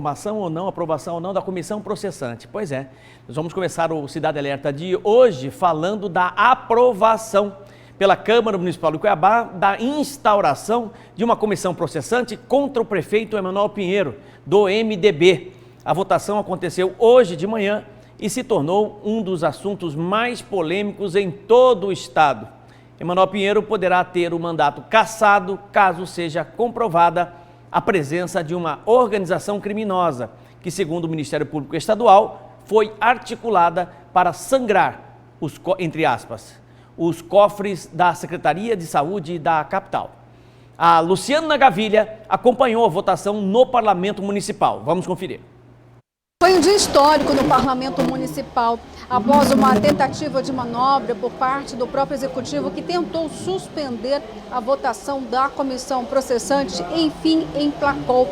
Aprovação ou não da comissão processante. Pois é, nós vamos começar o Cidade Alerta de hoje falando da aprovação pela Câmara Municipal de Cuiabá da instauração de uma comissão processante contra o prefeito Emanuel Pinheiro, do MDB. A votação aconteceu hoje de manhã e se tornou um dos assuntos mais polêmicos em todo o estado. Emanuel Pinheiro poderá ter o mandato cassado caso seja comprovada a presença de uma organização criminosa que, segundo o Ministério Público Estadual, foi articulada para sangrar, entre aspas, os cofres da Secretaria de Saúde da capital. A Luciana Gavilha acompanhou a votação no Parlamento Municipal. Vamos conferir. Foi um dia histórico no Parlamento Municipal, após uma tentativa de manobra por parte do próprio Executivo que tentou suspender a votação da comissão processante, enfim, emplacou.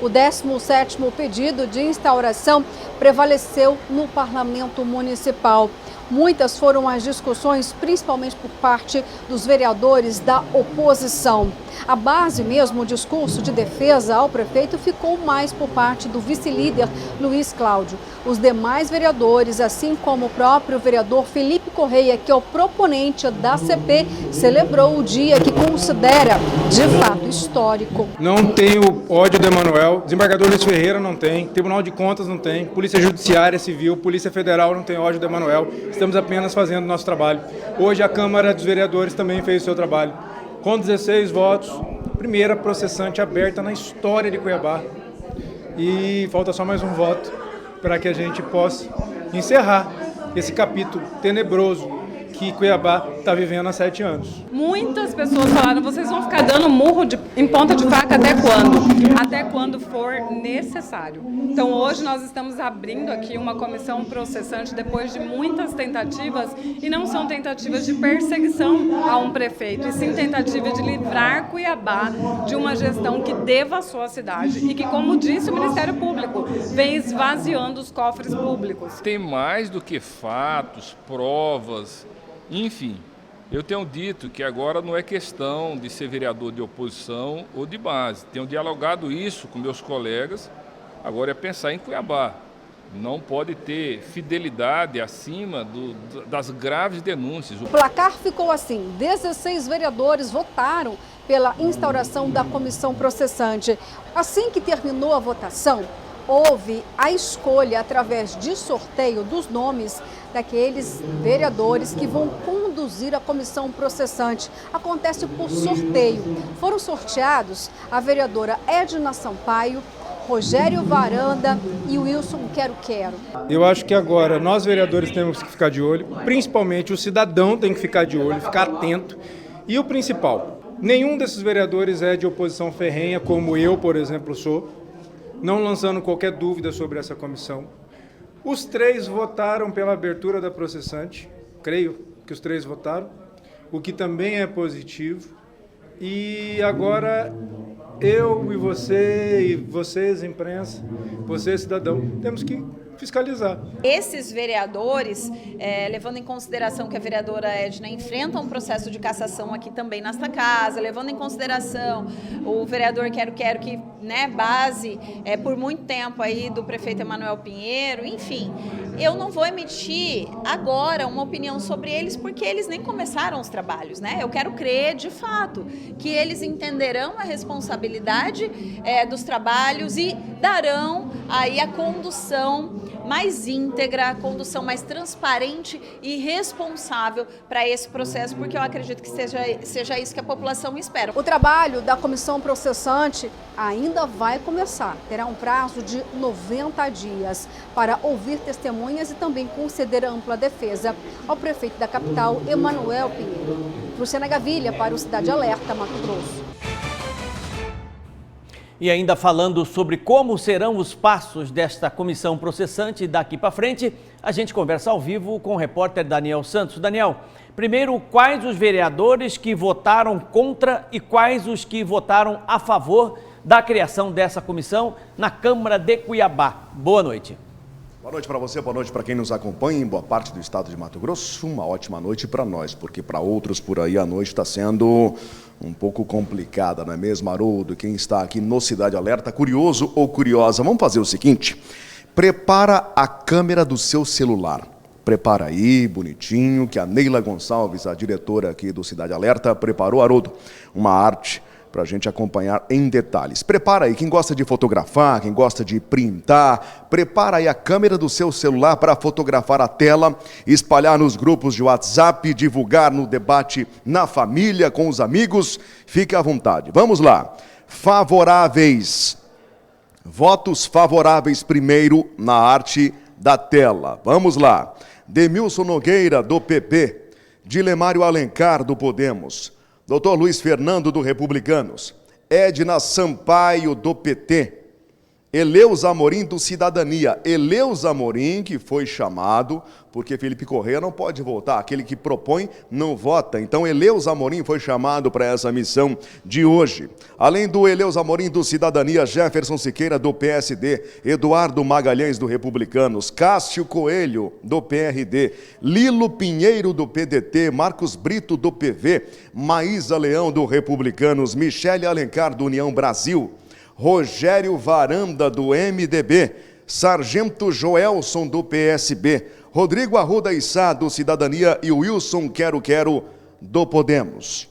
O 17º pedido de instauração prevaleceu no Parlamento Municipal. Muitas foram as discussões, principalmente por parte dos vereadores da oposição. A base mesmo, o discurso de defesa ao prefeito, ficou mais por parte do vice-líder Luiz Cláudio. Os demais vereadores, assim como o próprio vereador Felipe Correia, que é o proponente da CP, celebrou o dia que considera, de fato, histórico. Não tenho ódio do Emanuel, desembargador Luiz Ferreira não tem, Tribunal de Contas não tem, Polícia Judiciária Civil, Polícia Federal não tem ódio do Emanuel. Estamos apenas fazendo o nosso trabalho. Hoje a Câmara dos Vereadores também fez o seu trabalho. Com 16 votos, primeira processante aberta na história de Cuiabá. E falta só mais um voto para que a gente possa encerrar esse capítulo tenebroso que Cuiabá está vivendo há 7 anos. Muitas pessoas falaram, vocês vão ficar dando murro em ponta de faca até quando? Até quando for necessário. Então hoje nós estamos abrindo aqui uma comissão processante depois de muitas tentativas, e não são tentativas de perseguição a um prefeito, e sim tentativa de livrar Cuiabá de uma gestão que devassou a cidade e que, como disse o Ministério Público, vem esvaziando os cofres públicos. Tem mais do que fatos, provas. Enfim, eu tenho dito que agora não é questão de ser vereador de oposição ou de base. Tenho dialogado isso com meus colegas, agora é pensar em Cuiabá. Não pode ter fidelidade acima das graves denúncias. O placar ficou assim: 16 vereadores votaram pela instauração da comissão processante. Assim que terminou a votação, houve a escolha, através de sorteio, dos nomes daqueles vereadores que vão conduzir a comissão processante. Acontece por sorteio. Foram sorteados a vereadora Edna Sampaio, Rogério Varanda e Wilson Quero-Quero. Eu acho que agora nós vereadores temos que ficar de olho, principalmente o cidadão tem que ficar de olho, ficar atento. E o principal, nenhum desses vereadores é de oposição ferrenha, como eu, por exemplo, sou, não lançando qualquer dúvida sobre essa comissão. Os 3 votaram pela abertura da processante, creio que os 3 votaram, o que também é positivo. E agora eu e vocês, imprensa, você, cidadão, temos que fiscalizar. Esses vereadores, levando em consideração que a vereadora Edna enfrenta um processo de cassação aqui também nesta casa, levando em consideração o vereador Quero-Quero, que, base por muito tempo aí do prefeito Emanuel Pinheiro, enfim, eu não vou emitir agora uma opinião sobre eles, porque eles nem começaram os trabalhos, Eu quero crer, de fato, que eles entenderão a responsabilidade dos trabalhos e darão aí a condução mais íntegra, a condução mais transparente e responsável para esse processo, porque eu acredito que seja isso que a população espera. O trabalho da comissão processante ainda vai começar. Terá um prazo de 90 dias para ouvir testemunhas e também conceder ampla defesa ao prefeito da capital, Emanuel Pinheiro. Luciana Gavilha para o Cidade Alerta, Mato Grosso. E ainda falando sobre como serão os passos desta comissão processante daqui para frente, a gente conversa ao vivo com o repórter Daniel Santos. Daniel, primeiro, quais os vereadores que votaram contra e quais os que votaram a favor da criação dessa comissão na Câmara de Cuiabá? Boa noite. Boa noite para você, boa noite para quem nos acompanha em boa parte do estado de Mato Grosso. Uma ótima noite para nós, porque para outros por aí a noite está sendo um pouco complicada, não é mesmo, Haroldo? Quem está aqui no Cidade Alerta, curioso ou curiosa, vamos fazer o seguinte: prepara a câmera do seu celular. Prepara aí, bonitinho, que a Neila Gonçalves, a diretora aqui do Cidade Alerta, preparou, Haroldo, uma arte para a gente acompanhar em detalhes. Prepara aí, quem gosta de fotografar, quem gosta de printar, prepara aí a câmera do seu celular para fotografar a tela, espalhar nos grupos de WhatsApp, divulgar no debate na família, com os amigos. Fique à vontade. Vamos lá. Favoráveis. Votos favoráveis primeiro na arte da tela. Vamos lá. Demilson Nogueira, do PP. Dilemário Alencar, do Podemos. Dr. Luiz Fernando, do Republicanos. Edna Sampaio, do PT. Eleus Amorim, do Cidadania. Eleus Amorim, que foi chamado, porque Felipe Corrêa não pode votar. Aquele que propõe não vota. Então, Eleus Amorim foi chamado para essa missão de hoje. Além do Eleus Amorim, do Cidadania, Jefferson Siqueira, do PSD, Eduardo Magalhães, do Republicanos, Cássio Coelho, do PRD, Lilo Pinheiro, do PDT, Marcos Brito, do PV, Maísa Leão, do Republicanos, Michele Alencar, do União Brasil, Rogério Varanda, do MDB, Sargento Joelson, do PSB, Rodrigo Arruda Issá, do Cidadania, e Wilson Quero Quero, do Podemos.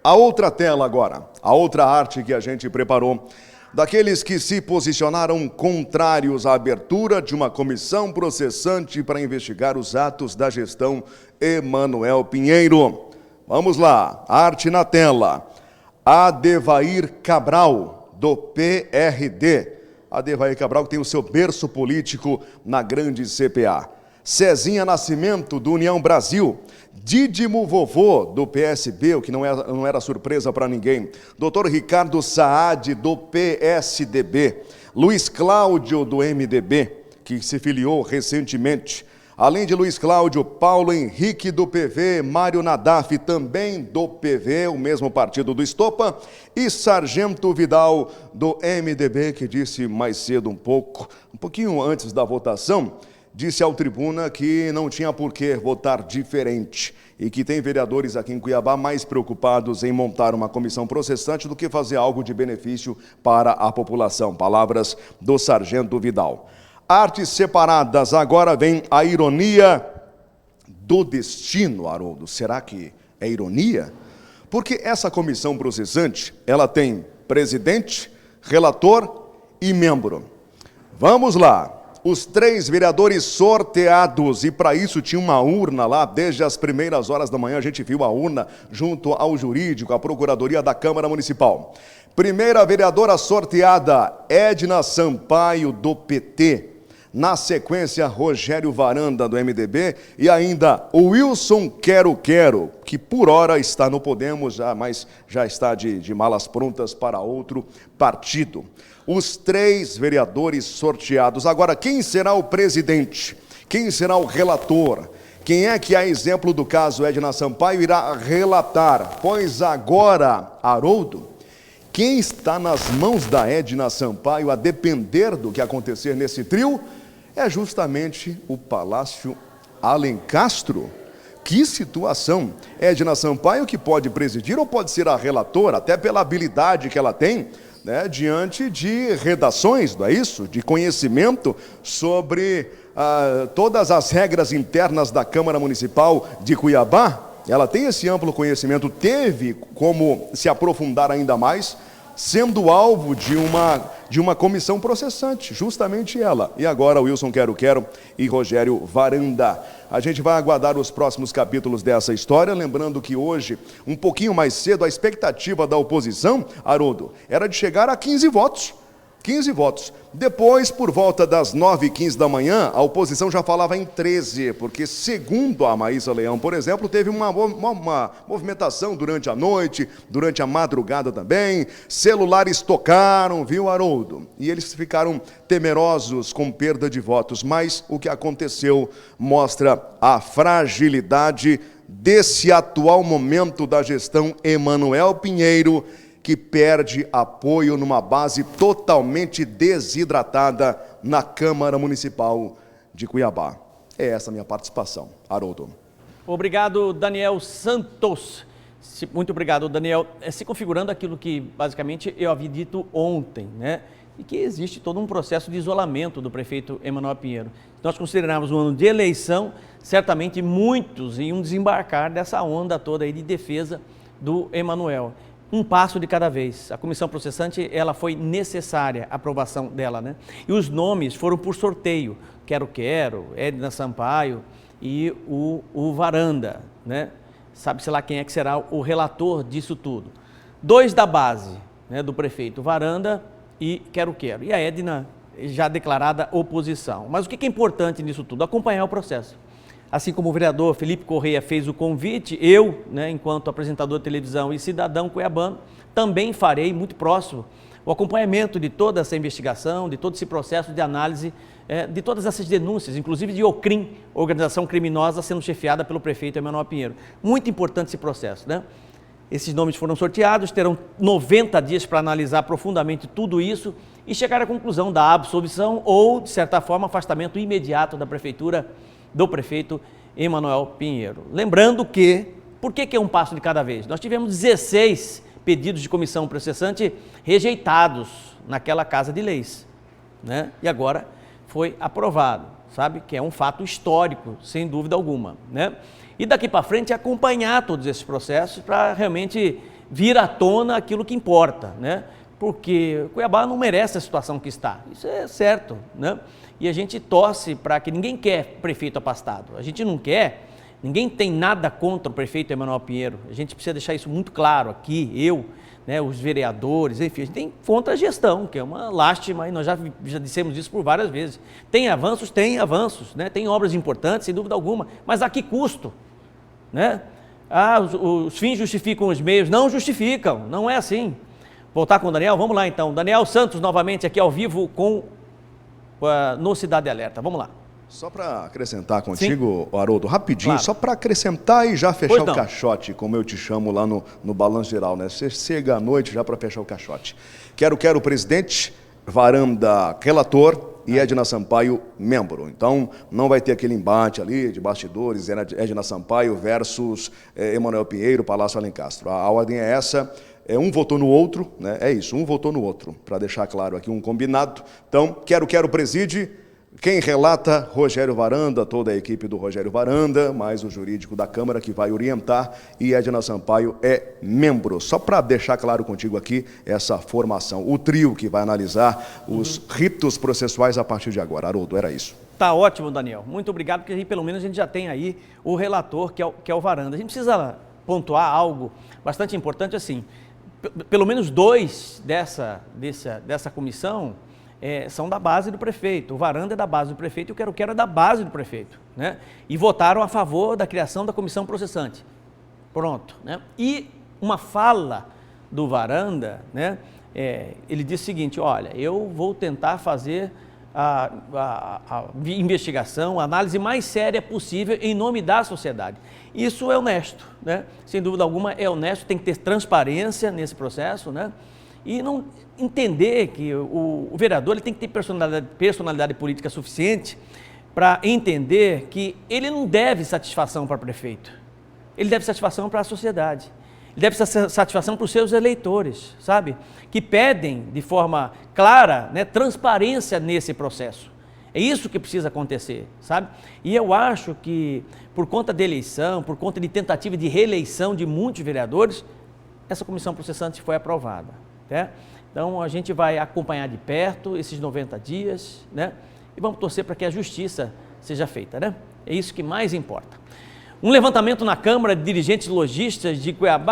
A outra tela agora, a outra arte que a gente preparou, daqueles que se posicionaram contrários à abertura de uma comissão processante para investigar os atos da gestão Emanuel Pinheiro. Vamos lá, arte na tela. Adevair Cabral, do PRD. Adevair Cabral, que tem o seu berço político na grande CPA. Cezinha Nascimento, do União Brasil. Dídimo Vovô, do PSB, o que não era surpresa para ninguém. Dr. Ricardo Saad, do PSDB. Luiz Cláudio, do MDB, que se filiou recentemente. Além de Luiz Cláudio, Paulo Henrique, do PV, Mário Nadaf, também do PV, o mesmo partido do Estopa, e Sargento Vidal, do MDB, que disse mais cedo um pouquinho antes da votação, disse ao Tribuna que não tinha por que votar diferente e que tem vereadores aqui em Cuiabá mais preocupados em montar uma comissão processante do que fazer algo de benefício para a população. Palavras do Sargento Vidal. Artes separadas, agora vem a ironia do destino, Haroldo. Será que é ironia? Porque essa comissão processante, ela tem presidente, relator e membro. Vamos lá, os 3 vereadores sorteados, e para isso tinha uma urna lá, desde as primeiras horas da manhã a gente viu a urna junto ao jurídico, à Procuradoria da Câmara Municipal. Primeira vereadora sorteada, Edna Sampaio, do PT. Na sequência, Rogério Varanda, do MDB, e ainda o Wilson Quero Quero, que por hora está no Podemos, mas já está de malas prontas para outro partido. Os 3 vereadores sorteados. Agora, quem será o presidente? Quem será o relator? Quem é que, a exemplo do caso Edna Sampaio, irá relatar? Pois agora, Haroldo, quem está nas mãos da Edna Sampaio, a depender do que acontecer nesse trio, é justamente o Palácio Alencastro. Que situação! Edna Sampaio, que pode presidir ou pode ser a relatora, até pela habilidade que ela tem, né, diante de redações, não é isso? De conhecimento sobre todas as regras internas da Câmara Municipal de Cuiabá. Ela tem esse amplo conhecimento, teve como se aprofundar ainda mais, sendo alvo de uma comissão processante, justamente ela. E agora Wilson Quero Quero e Rogério Varanda. A gente vai aguardar os próximos capítulos dessa história, lembrando que hoje, um pouquinho mais cedo, a expectativa da oposição, Haroldo, era de chegar a 15 votos. 15 votos. Depois, por volta das 9h15 da manhã, a oposição já falava em 13, porque, segundo a Maísa Leão, por exemplo, teve uma movimentação durante a noite, durante a madrugada também, celulares tocaram, viu, Haroldo? E eles ficaram temerosos com perda de votos, mas o que aconteceu mostra a fragilidade desse atual momento da gestão Emanuel Pinheiro, que perde apoio numa base totalmente desidratada na Câmara Municipal de Cuiabá. É essa a minha participação. Haroldo. Obrigado, Daniel Santos. Muito obrigado, Daniel. Se configurando aquilo que basicamente eu havia dito ontem, né? E que existe todo um processo de isolamento do prefeito Emanuel Pinheiro. Nós consideramos um ano de eleição, certamente muitos iam desembarcar dessa onda toda aí de defesa do Emanuel. Um passo de cada vez. A comissão processante, ela foi necessária, a aprovação dela, né? E os nomes foram por sorteio. Quero, Edna Sampaio e o Varanda, né? Sabe-se lá quem é que será o relator disso tudo. 2 da base, né, do prefeito, Varanda e Quero. E a Edna já declarada oposição. Mas o que é importante nisso tudo? Acompanhar o processo. Assim como o vereador Felipe Correia fez o convite, eu, né, enquanto apresentador de televisão e cidadão cuiabano, também farei muito próximo o acompanhamento de toda essa investigação, de todo esse processo de análise, de todas essas denúncias, inclusive de OCRIM, organização criminosa sendo chefiada pelo prefeito Emanuel Pinheiro. Muito importante esse processo, né? Esses nomes foram sorteados, terão 90 dias para analisar profundamente tudo isso e chegar à conclusão da absolvição ou, de certa forma, afastamento imediato da prefeitura do prefeito Emanuel Pinheiro. Lembrando que, por que é um passo de cada vez? Nós tivemos 16 pedidos de comissão processante rejeitados naquela Casa de Leis, né? E agora foi aprovado, sabe? Que é um fato histórico, sem dúvida alguma, né? E daqui para frente acompanhar todos esses processos para realmente vir à tona aquilo que importa, né? Porque Cuiabá não merece a situação que está, isso é certo, né? E a gente torce para que ninguém quer prefeito afastado, a gente não quer, ninguém tem nada contra o prefeito Emanuel Pinheiro, a gente precisa deixar isso muito claro aqui, eu, né, os vereadores, enfim, a gente tem contra a gestão, que é uma lástima, e nós já dissemos isso por várias vezes. Tem avanços, né? Tem obras importantes, sem dúvida alguma, mas a que custo? Né? Os fins justificam os meios, não justificam, não é assim. Voltar com o Daniel? Vamos lá então. Daniel Santos novamente aqui ao vivo no Cidade Alerta. Vamos lá. Só para acrescentar contigo, Haroldo, rapidinho, claro. Só para acrescentar e já fechar o caixote, como eu te chamo lá no Balanço Geral, né? Você chega à noite já para fechar o caixote. Quero presidente, Varanda relator e Edna Sampaio membro. Então, não vai ter aquele embate ali de bastidores, Edna Sampaio versus Emanuel Pinheiro, Palácio Alencastro. A ordem é essa. Um votou no outro, né? É isso, um votou no outro, para deixar claro aqui um combinado. Então, quero preside. Quem relata, Rogério Varanda, toda a equipe do Rogério Varanda, mais o jurídico da Câmara que vai orientar, e Edna Sampaio é membro. Só para deixar claro contigo aqui essa formação, o trio que vai analisar os ritos processuais a partir de agora. Haroldo, era isso. Tá ótimo, Daniel. Muito obrigado, porque aí pelo menos a gente já tem aí o relator, que é o Varanda. A gente precisa pontuar algo bastante importante, assim, pelo menos 2 dessa comissão, são da base do prefeito. O Varanda é da base do prefeito e o Quero é da base do prefeito, né? E votaram a favor da criação da comissão processante. Pronto, né? E uma fala do Varanda, né? Ele disse o seguinte: olha, eu vou tentar fazer a investigação, a análise mais séria possível em nome da sociedade. Isso é honesto, né? Sem dúvida alguma é honesto, tem que ter transparência nesse processo, né? E não entender que o vereador ele tem que ter personalidade política suficiente para entender que ele não deve satisfação para o prefeito, ele deve satisfação para a sociedade, ele deve satisfação para os seus eleitores, sabe? Que pedem de forma clara, né, transparência nesse processo. É isso que precisa acontecer, sabe? E eu acho que por conta da eleição, por conta de tentativa de reeleição de muitos vereadores, essa comissão processante foi aprovada. Então a gente vai acompanhar de perto esses 90 dias, né? E vamos torcer para que a justiça seja feita, né? É isso que mais importa. Um levantamento na Câmara de dirigentes lojistas de Cuiabá